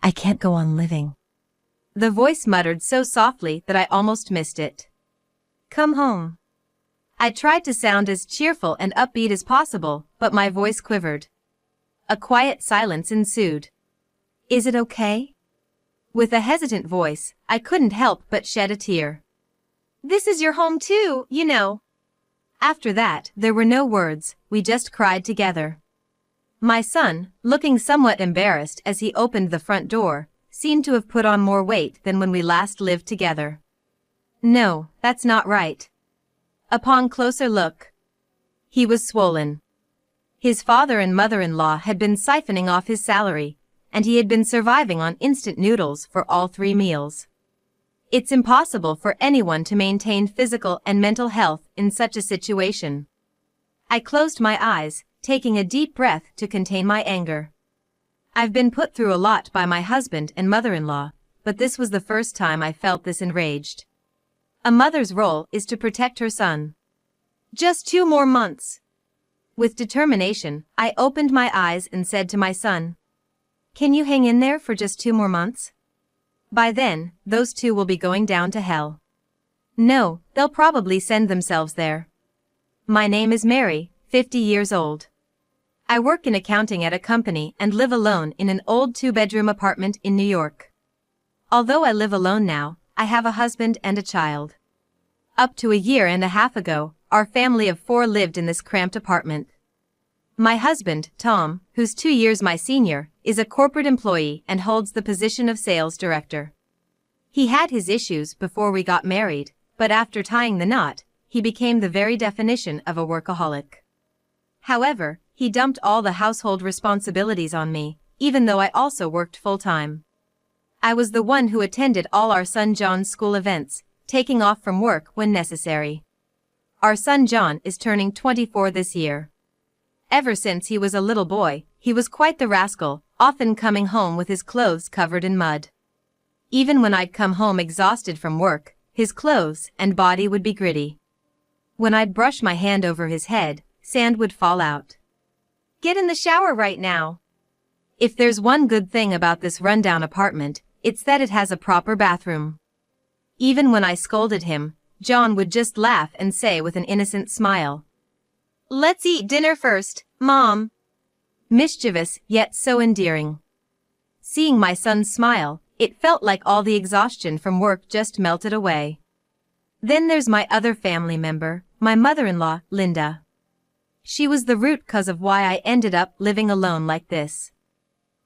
I can't go on living. The voice muttered so softly that I almost missed it. Come home. I tried to sound as cheerful and upbeat as possible, but my voice quivered. A quiet silence ensued. Is it okay? With a hesitant voice, I couldn't help but shed a tear. This is your home too, you know. After that, there were no words, we just cried together. My son, looking somewhat embarrassed as he opened the front door, seemed to have put on more weight than when we last lived together. No, that's not right. Upon closer look, he was swollen. His father and mother-in-law had been siphoning off his salary, and he had been surviving on instant noodles for all 3 meals. It's impossible for anyone to maintain physical and mental health in such a situation. I closed my eyes, taking a deep breath to contain my anger. I've been put through a lot by my husband and mother-in-law, but this was the first time I felt this enraged. A mother's role is to protect her son. Just 2 more months. With determination, I opened my eyes and said to my son, "Can you hang in there for just 2 more months? By then, those 2 will be going down to hell." No, they'll probably send themselves there. My name is Mary, 50 years old. I work in accounting at a company and live alone in an old 2-bedroom apartment in New York. Although I live alone now, I have a husband and a child. Up to 1.5 years ago, our family of 4 lived in this cramped apartment. My husband, Tom, who's 2 years my senior, is a corporate employee and holds the position of sales director. He had his issues before we got married, but after tying the knot, he became the very definition of a workaholic. However, he dumped all the household responsibilities on me, even though I also worked full-time. I was the one who attended all our son John's school events, taking off from work when necessary. Our son John is turning 24 this year. Ever since he was a little boy, he was quite the rascal, often coming home with his clothes covered in mud. Even when I'd come home exhausted from work, his clothes and body would be gritty. When I'd brush my hand over his head, sand would fall out. Get in the shower right now. If there's one good thing about this rundown apartment, it's that it has a proper bathroom. Even when I scolded him, John would just laugh and say with an innocent smile, "Let's eat dinner first, Mom." Mischievous, yet so endearing. Seeing my son smile, it felt like all the exhaustion from work just melted away. Then there's my other family member, my mother-in-law, Linda. She was the root cause of why I ended up living alone like this.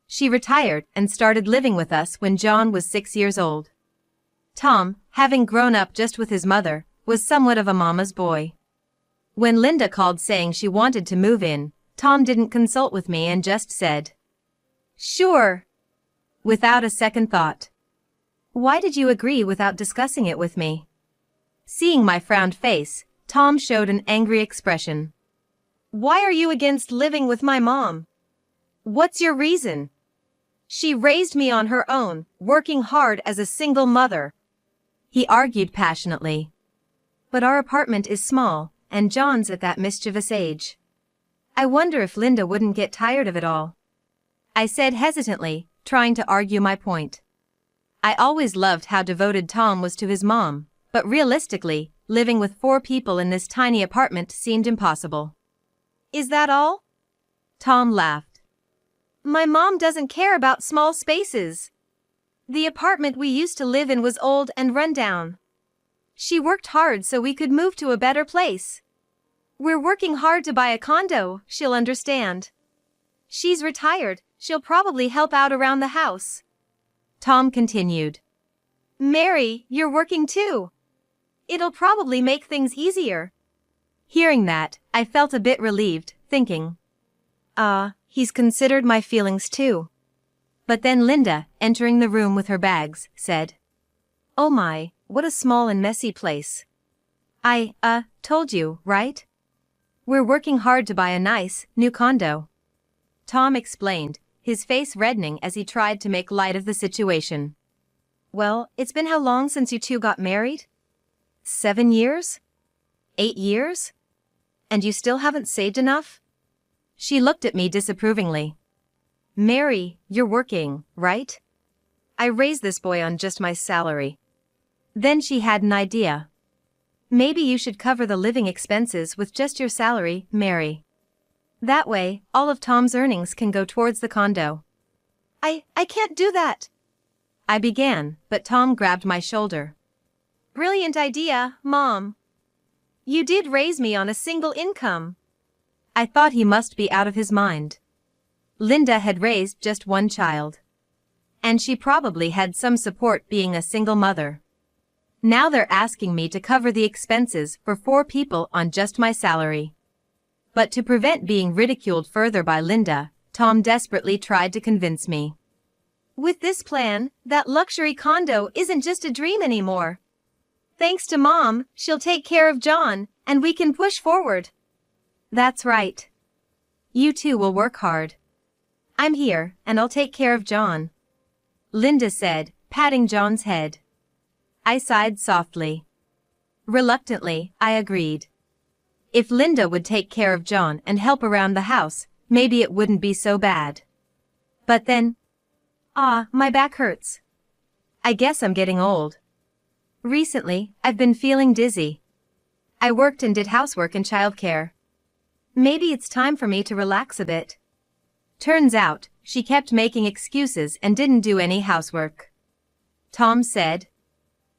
She retired and started living with us when John was 6 years old. Tom, having grown up just with his mother, was somewhat of a mama's boy. When Linda called saying she wanted to move in, Tom didn't consult with me and just said, "Sure," without a second thought. "Why did you agree without discussing it with me?" Seeing my frowned face, Tom showed an angry expression. "Why are you against living with my mom? What's your reason? She raised me on her own, working hard as a single mother," he argued passionately. "But our apartment is small, and John's at that mischievous age. I wonder if Linda wouldn't get tired of it all," I said hesitantly, trying to argue my point. I always loved how devoted Tom was to his mom, but realistically, living with 4 people in this tiny apartment seemed impossible. "Is that all?" Tom laughed. "My mom doesn't care about small spaces. The apartment we used to live in was old and run down. She worked hard so we could move to a better place. We're working hard to buy a condo, she'll understand. She's retired, she'll probably help out around the house." Tom continued. "Mary, you're working too. It'll probably make things easier." Hearing that, I felt a bit relieved, thinking, he's considered my feelings too. But then Linda, entering the room with her bags, said, "Oh my, what a small and messy place. I told you, right? We're working hard to buy a nice, new condo." Tom explained, his face reddening as he tried to make light of the situation. "Well, it's been how long since you 2 got married? 7 years? 8 years? And you still haven't saved enough?" She looked at me disapprovingly. "Mary, you're working, right? I raised this boy on just my salary. Then she had an idea. Maybe you should cover the living expenses with just your salary, Mary. That way, all of Tom's earnings can go towards the condo. I can't do that. I began, but Tom grabbed my shoulder. Brilliant idea, Mom. You did raise me on a single income. I thought he must be out of his mind. Linda had raised just one child. And she probably had some support being a single mother. Now they're asking me to cover the expenses for 4 people on just my salary. But to prevent being ridiculed further by Linda, Tom desperately tried to convince me. With this plan, that luxury condo isn't just a dream anymore. Thanks to Mom, she'll take care of John, and we can push forward. That's right. You two will work hard. I'm here, and I'll take care of John. Linda said, patting John's head. I sighed softly. Reluctantly, I agreed. If Linda would take care of John and help around the house, maybe it wouldn't be so bad. But then, my back hurts. I guess I'm getting old. Recently, I've been feeling dizzy. I worked and did housework and childcare. Maybe it's time for me to relax a bit. Turns out, she kept making excuses and didn't do any housework. Tom said,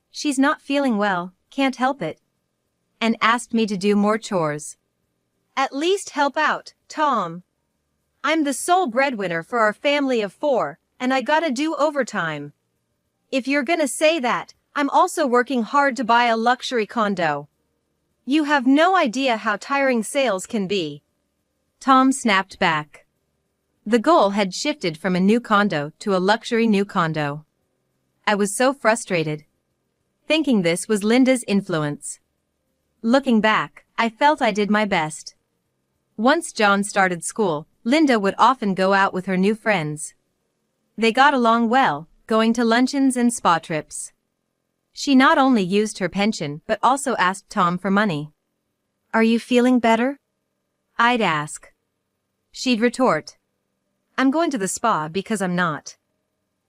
"She's not feeling well, can't help it," and asked me to do more chores. At least help out, Tom. I'm the sole breadwinner for our family of 4, and I gotta do overtime. If you're gonna say that, I'm also working hard to buy a luxury condo. You have no idea how tiring sales can be. Tom snapped back. The goal had shifted from a new condo to a luxury new condo. I was so frustrated, thinking this was Linda's influence. Looking back, I felt I did my best. Once John started school, Linda would often go out with her new friends. They got along well, going to luncheons and spa trips. She not only used her pension but also asked Tom for money. "Are you feeling better?" I'd ask. She'd retort, "I'm going to the spa because I'm not."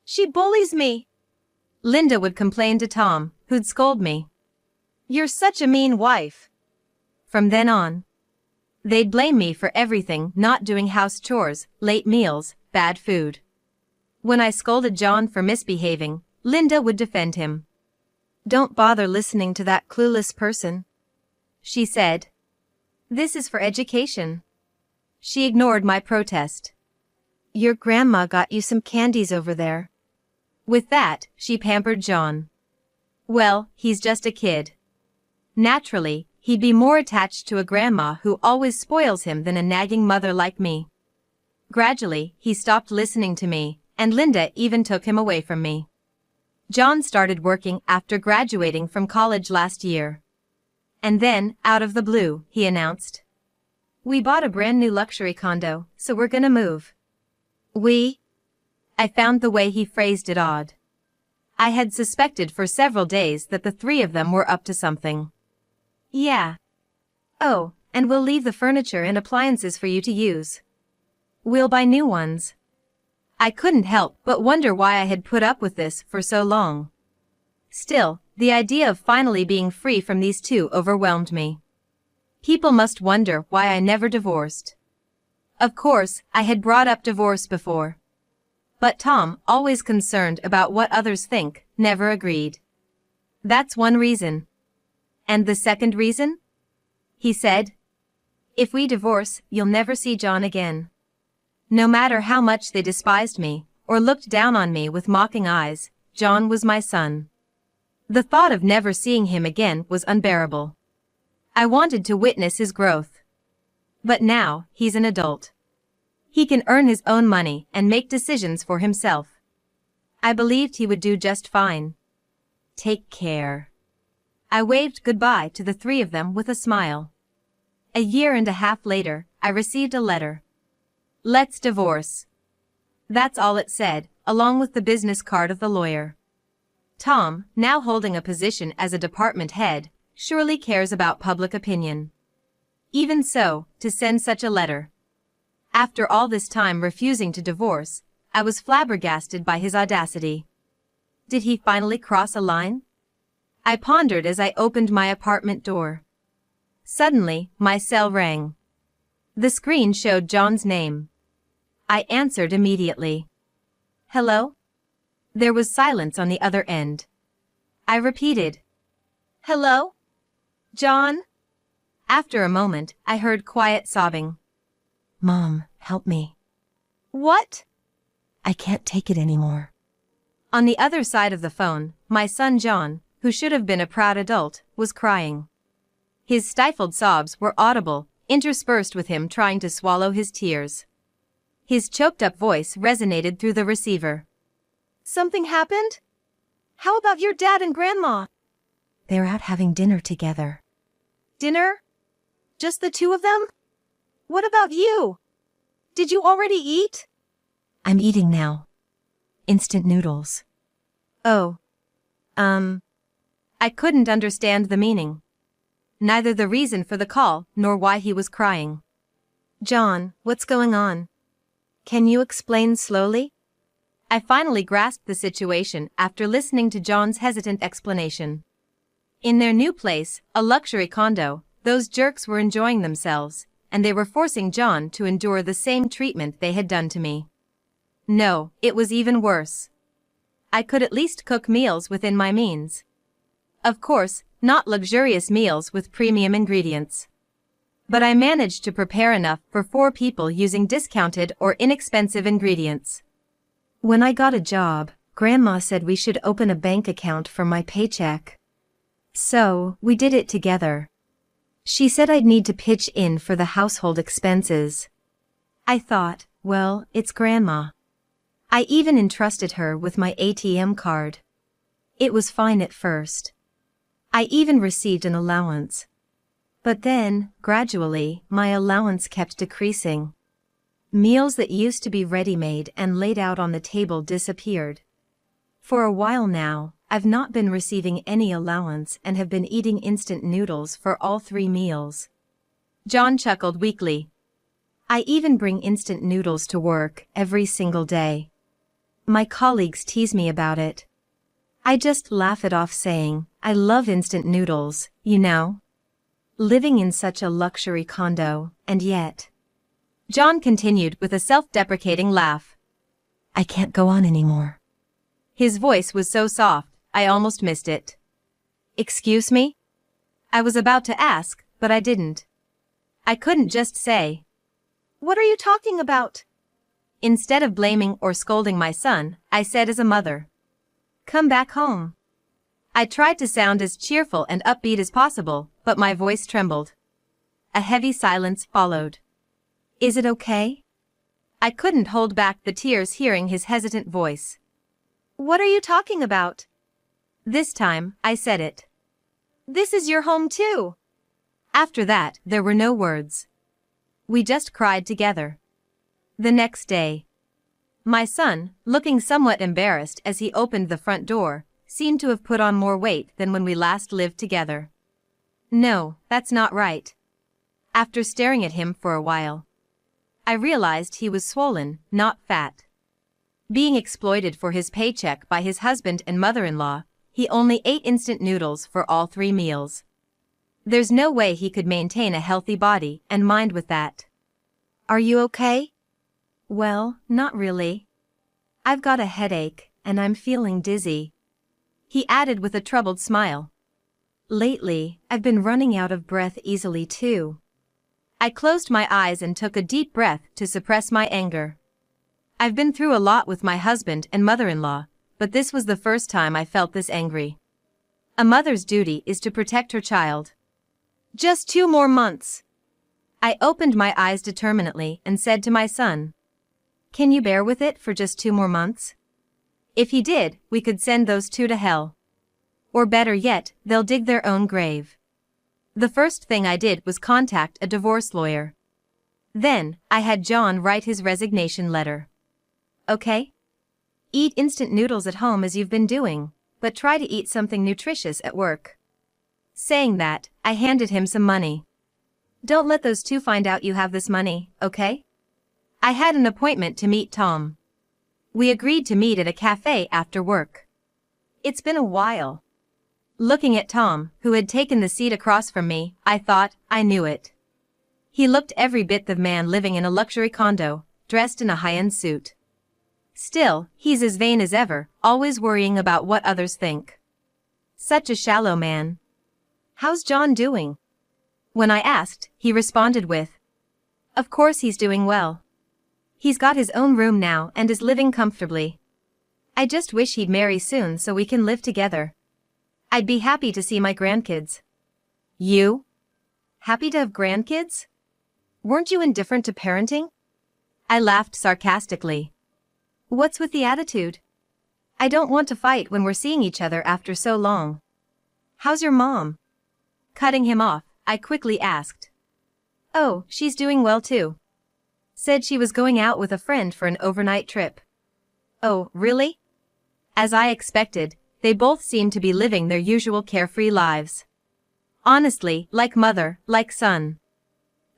"She bullies me," Linda would complain to Tom, who'd scold me. "You're such a mean wife." From then on, they'd blame me for everything, not doing house chores, late meals, bad food. When I scolded John for misbehaving, Linda would defend him. "Don't bother listening to that clueless person," she said. "This is for education." She ignored my protest. "Your grandma got you some candies over there." With that, she pampered John. Well, he's just a kid. Naturally, he'd be more attached to a grandma who always spoils him than a nagging mother like me. Gradually, he stopped listening to me, and Linda even took him away from me. John started working after graduating from college last year. And then, out of the blue, he announced, "We bought a brand new luxury condo, so we're gonna move." "We?" I found the way he phrased it odd. I had suspected for several days that the 3 of them were up to something. "Yeah. Oh, and we'll leave the furniture and appliances for you to use. We'll buy new ones." I couldn't help but wonder why I had put up with this for so long. Still, the idea of finally being free from these 2 overwhelmed me. People must wonder why I never divorced. Of course, I had brought up divorce before. But Tom, always concerned about what others think, never agreed. "That's one reason." "And the second reason?" he said. "If we divorce, you'll never see John again." No matter how much they despised me, or looked down on me with mocking eyes, John was my son. The thought of never seeing him again was unbearable. I wanted to witness his growth. But now, he's an adult. He can earn his own money and make decisions for himself. I believed he would do just fine. Take care. I waved goodbye to the 3 of them with a smile. A year and a half later, I received a letter. "Let's divorce." That's all it said, along with the business card of the lawyer. Tom, now holding a position as a department head, surely cares about public opinion. Even so, to send such a letter. After all this time refusing to divorce, I was flabbergasted by his audacity. Did he finally cross a line? I pondered as I opened my apartment door. Suddenly, my cell rang. The screen showed John's name. I answered immediately. Hello? There was silence on the other end. I repeated. Hello? John? After a moment, I heard quiet sobbing. Mom, help me. What? I can't take it anymore. On the other side of the phone, my son John, who should have been a proud adult, was crying. His stifled sobs were audible, interspersed with him trying to swallow his tears. His choked-up voice resonated through the receiver. Something happened? How about your dad and grandma? They're out having dinner together. Dinner? Just the two of them? What about you? Did you already eat? I'm eating now. Instant noodles. Oh. I couldn't understand the meaning. Neither the reason for the call nor why he was crying. John, what's going on? Can you explain slowly? I finally grasped the situation after listening to John's hesitant explanation. In their new place, a luxury condo, those jerks were enjoying themselves, and they were forcing John to endure the same treatment they had done to me. No, it was even worse. I could at least cook meals within my means. Of course, not luxurious meals with premium ingredients. But I managed to prepare enough for 4 people using discounted or inexpensive ingredients. When I got a job, Grandma said we should open a bank account for my paycheck. So, we did it together. She said I'd need to pitch in for the household expenses. I thought, well, it's Grandma. I even entrusted her with my ATM card. It was fine at first. I even received an allowance. But then, gradually, my allowance kept decreasing. Meals that used to be ready-made and laid out on the table disappeared. For a while now, I've not been receiving any allowance and have been eating instant noodles for all 3 meals. John chuckled weakly. I even bring instant noodles to work every single day. My colleagues tease me about it. I just laugh it off saying, I love instant noodles, you know. Living in such a luxury condo, and yet. John continued with a self-deprecating laugh. I can't go on anymore. His voice was so soft, I almost missed it. Excuse me? I was about to ask, but I didn't. I couldn't just say. What are you talking about? Instead of blaming or scolding my son, I said as a mother. Come back home. I tried to sound as cheerful and upbeat as possible, but my voice trembled. A heavy silence followed. Is it okay? I couldn't hold back the tears hearing his hesitant voice. What are you talking about? This time, I said it. This is your home too. After that, there were no words. We just cried together. The next day. My son, looking somewhat embarrassed as he opened the front door, seemed to have put on more weight than when we last lived together. No, that's not right. After staring at him for a while, I realized he was swollen, not fat. Being exploited for his paycheck by his husband and mother-in-law, he only ate instant noodles for all 3 meals. There's no way he could maintain a healthy body and mind with that. Are you okay? Well, not really. I've got a headache, and I'm feeling dizzy. He added with a troubled smile. Lately, I've been running out of breath easily too. I closed my eyes and took a deep breath to suppress my anger. I've been through a lot with my husband and mother-in-law, but this was the first time I felt this angry. A mother's duty is to protect her child. Just 2 more months. I opened my eyes determinedly and said to my son, can you bear with it for just 2 more months? If he did, we could send those 2 to hell. Or better yet, they'll dig their own grave. The first thing I did was contact a divorce lawyer. Then, I had John write his resignation letter. Okay? Eat instant noodles at home as you've been doing, but try to eat something nutritious at work. Saying that, I handed him some money. Don't let those 2 find out you have this money, okay? I had an appointment to meet Tom. We agreed to meet at a cafe after work. It's been a while. Looking at Tom, who had taken the seat across from me, I thought, I knew it. He looked every bit the man living in a luxury condo, dressed in a high-end suit. Still, he's as vain as ever, always worrying about what others think. Such a shallow man. How's John doing? When I asked, he responded with, of course he's doing well. He's got his own room now and is living comfortably. I just wish he'd marry soon so we can live together. I'd be happy to see my grandkids. You? Happy to have grandkids? Weren't you indifferent to parenting? I laughed sarcastically. What's with the attitude? I don't want to fight when we're seeing each other after so long. How's your mom? Cutting him off, I quickly asked. Oh, she's doing well too. Said she was going out with a friend for an overnight trip. Oh, really? As I expected, they both seemed to be living their usual carefree lives. Honestly, like mother, like son.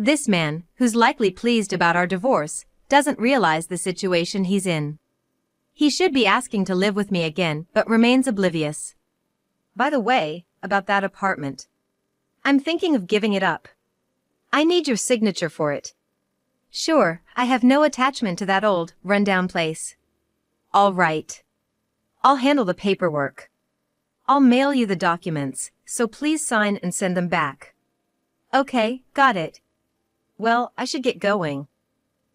This man, who's likely pleased about our divorce, doesn't realize the situation he's in. He should be asking to live with me again, but remains oblivious. By the way, about that apartment. I'm thinking of giving it up. I need your signature for it. Sure, I have no attachment to that old, rundown place. All right. I'll handle the paperwork. I'll mail you the documents, so please sign and send them back. Okay, got it. Well, I should get going.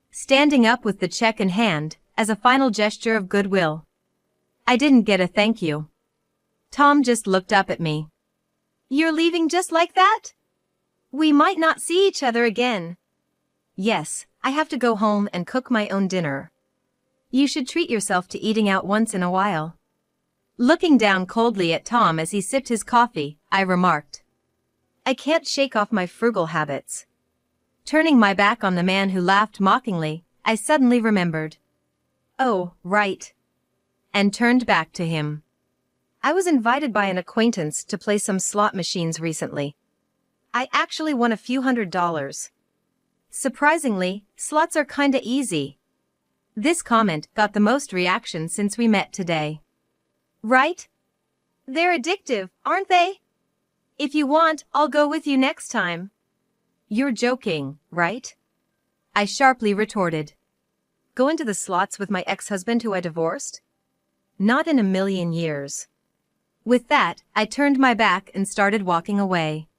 Standing up with the check in hand, as a final gesture of goodwill. I didn't get a thank you. Tom just looked up at me. You're leaving just like that? We might not see each other again. Yes, I have to go home and cook my own dinner. You should treat yourself to eating out once in a while. Looking down coldly at Tom as he sipped his coffee, I remarked. I can't shake off my frugal habits. Turning my back on the man who laughed mockingly, I suddenly remembered. Oh, right. And turned back to him. I was invited by an acquaintance to play some slot machines recently. I actually won a few $100s. Surprisingly, slots are kinda easy. This comment got the most reaction since we met today. Right? They're addictive, aren't they? If you want, I'll go with you next time. You're joking, right? I sharply retorted. Go into the slots with my ex-husband who I divorced? Not in a million years. With that, I turned my back and started walking away.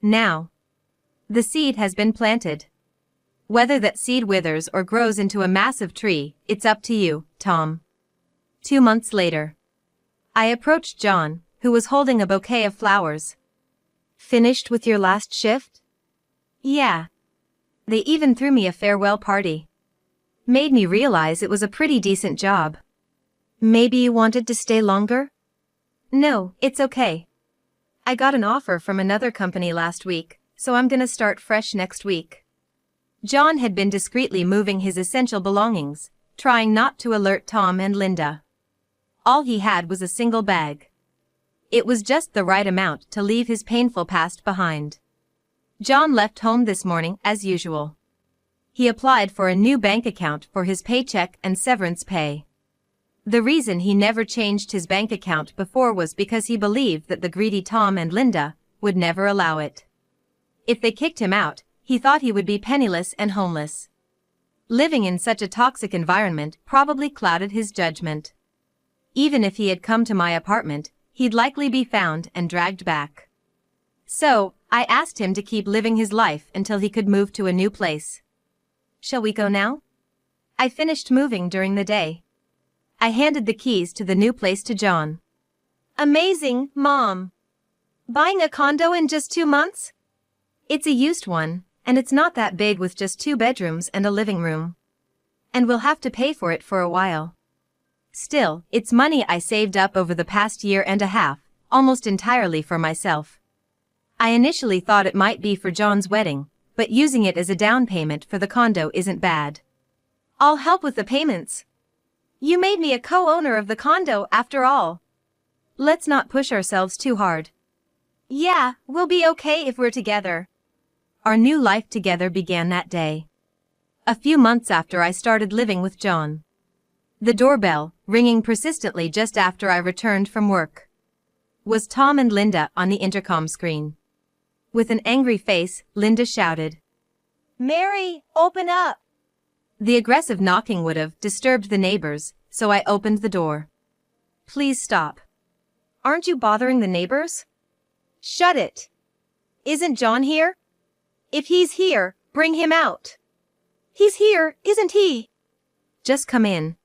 Now, the seed has been planted. Whether that seed withers or grows into a massive tree, it's up to you, Tom. 2 months later. I approached John, who was holding a bouquet of flowers. Finished with your last shift? Yeah. They even threw me a farewell party. Made me realize it was a pretty decent job. Maybe you wanted to stay longer? No, it's okay. I got an offer from another company last week, so I'm gonna start fresh next week. John had been discreetly moving his essential belongings, trying not to alert Tom and Linda. All he had was a single bag. It was just the right amount to leave his painful past behind. John left home this morning as usual. He applied for a new bank account for his paycheck and severance pay. The reason he never changed his bank account before was because he believed that the greedy Tom and Linda would never allow it. If they kicked him out, he thought he would be penniless and homeless. Living in such a toxic environment probably clouded his judgment. Even if he had come to my apartment, he'd likely be found and dragged back. So, I asked him to keep living his life until he could move to a new place. Shall we go now? I finished moving during the day. I handed the keys to the new place to John. Amazing, Mom. Buying a condo in just 2 months? It's a used one, and it's not that big with just 2 bedrooms and a living room. And we'll have to pay for it for a while. Still, it's money I saved up over the past year and a half, almost entirely for myself. I initially thought it might be for John's wedding, but using it as a down payment for the condo isn't bad. I'll help with the payments. You made me a co-owner of the condo after all. Let's not push ourselves too hard. Yeah, we'll be okay if we're together. Our new life together began that day. A few months after I started living with John. The doorbell, ringing persistently just after I returned from work. Was Tom and Linda on the intercom screen. With an angry face, Linda shouted, "Mary, open up!" The aggressive knocking would have disturbed the neighbors, so I opened the door. "Please stop. Aren't you bothering the neighbors?" "Shut it! Isn't John here? If he's here, bring him out." "He's here, isn't he?" "Just come in.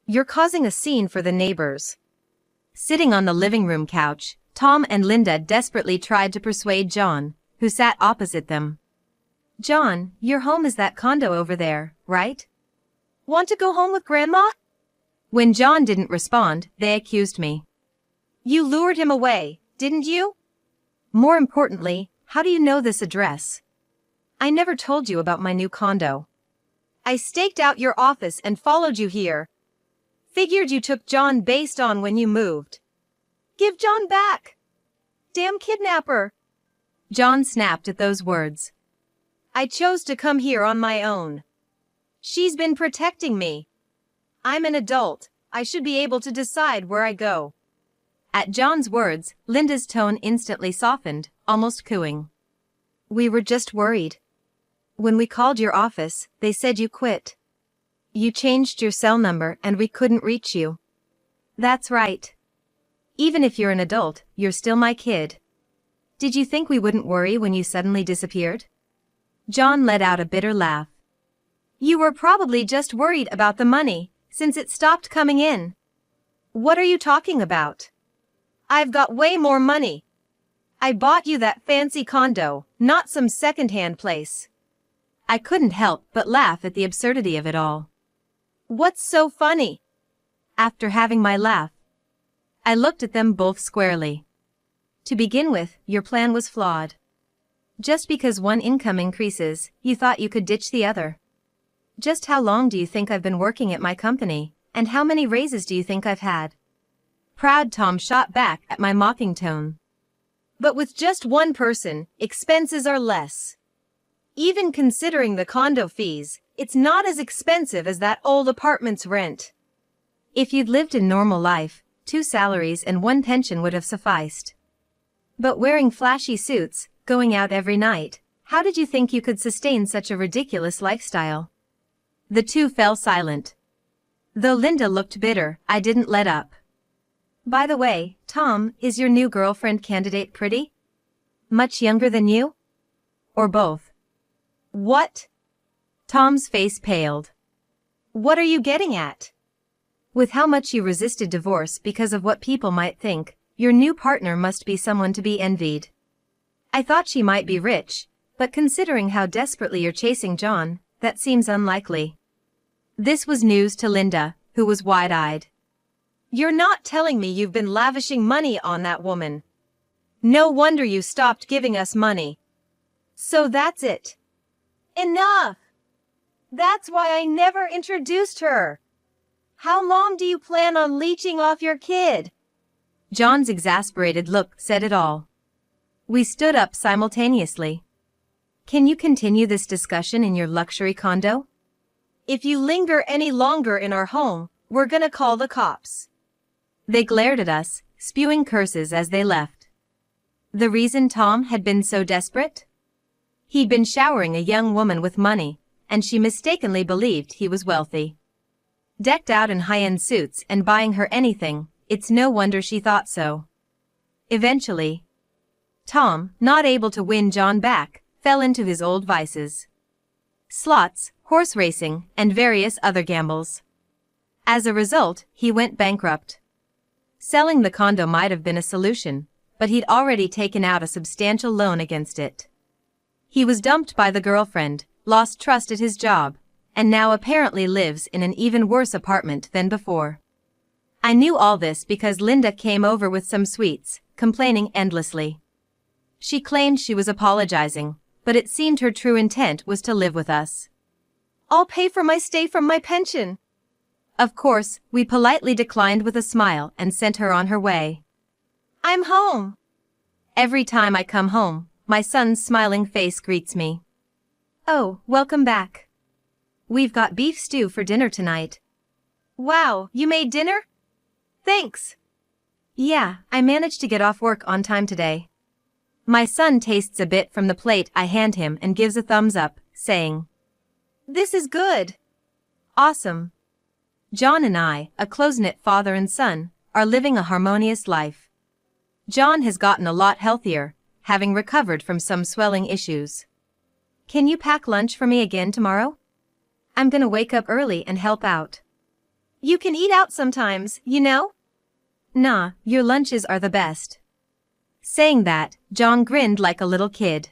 You're causing a scene for the neighbors." Sitting on the living room couch, Tom and Linda desperately tried to persuade John, who sat opposite them. "John, your home is that condo over there, right? "Want to go home with Grandma?" When John didn't respond, they accused me. "You lured him away, didn't you?" "More importantly, how do you know this address? I never told you about my new condo." "I staked out your office and followed you here. Figured you took John based on when you moved. Give John back! Damn kidnapper!" John snapped at those words. "I chose to come here on my own. She's been protecting me. I'm an adult, I should be able to decide where I go." At John's words, Linda's tone instantly softened, almost cooing. "We were just worried. When we called your office, they said you quit. You changed your cell number and we couldn't reach you." "That's right. Even if you're an adult, you're still my kid. Did you think we wouldn't worry when you suddenly disappeared?" John let out a bitter laugh. "You were probably just worried about the money, since it stopped coming in." "What are you talking about? I've got way more money. I bought you that fancy condo, not some second-hand place." I couldn't help but laugh at the absurdity of it all. "What's so funny?" After having my laugh, I looked at them both squarely. "To begin with, your plan was flawed. Just because one income increases, you thought you could ditch the other. Just how long do you think I've been working at my company, and how many raises do you think I've had?" Proud Tom shot back at my mocking tone. "But with just one person, expenses are less. Even considering the condo fees, it's not as expensive as that old apartment's rent." If you'd lived a normal life, 2 salaries and 1 pension would have sufficed. But wearing flashy suits, going out every night, how did you think you could sustain such a ridiculous lifestyle? The two fell silent. Though Linda looked bitter, I didn't let up. "By the way, Tom, is your new girlfriend candidate pretty? Much younger than you? Or both?" "What?" Tom's face paled. "What are you getting at?" "With how much you resisted divorce because of what people might think, your new partner must be someone to be envied. I thought she might be rich, but considering how desperately you're chasing John, that seems unlikely." This was news to Linda, who was wide-eyed. "You're not telling me you've been lavishing money on that woman. No wonder you stopped giving us money. So that's it. Enough! That's why I never introduced her. How long do you plan on leeching off your kid?" John's exasperated look said it all. We stood up simultaneously. "Can you continue this discussion in your luxury condo?" "If you linger any longer in our home, we're gonna call the cops." They glared at us, spewing curses as they left. The reason Tom had been so desperate? He'd been showering a young woman with money, and she mistakenly believed he was wealthy. Decked out in high-end suits and buying her anything, it's no wonder she thought so. Eventually, Tom, not able to win John back, fell into his old vices. Slots, horse racing, and various other gambles. As a result, he went bankrupt. Selling the condo might have been a solution, but he'd already taken out a substantial loan against it. He was dumped by the girlfriend, lost trust at his job, and now apparently lives in an even worse apartment than before. I knew all this because Linda came over with some sweets, complaining endlessly. She claimed she was apologizing, but it seemed her true intent was to live with us. "I'll pay for my stay from my pension." Of course, we politely declined with a smile and sent her on her way. "I'm home." Every time I come home, my son's smiling face greets me. "Oh, welcome back. We've got beef stew for dinner tonight." Wow, you made dinner? Thanks. Yeah, I managed to get off work on time today. My son tastes a bit from the plate I hand him and gives a thumbs up, saying, This is good. Awesome. John and I, a close-knit father and son, are living a harmonious life. John has gotten a lot healthier, having recovered from some swelling issues. Can you pack lunch for me again tomorrow? I'm gonna wake up early and help out. You can eat out sometimes, you know? Nah, your lunches are the best. Saying that, John grinned like a little kid.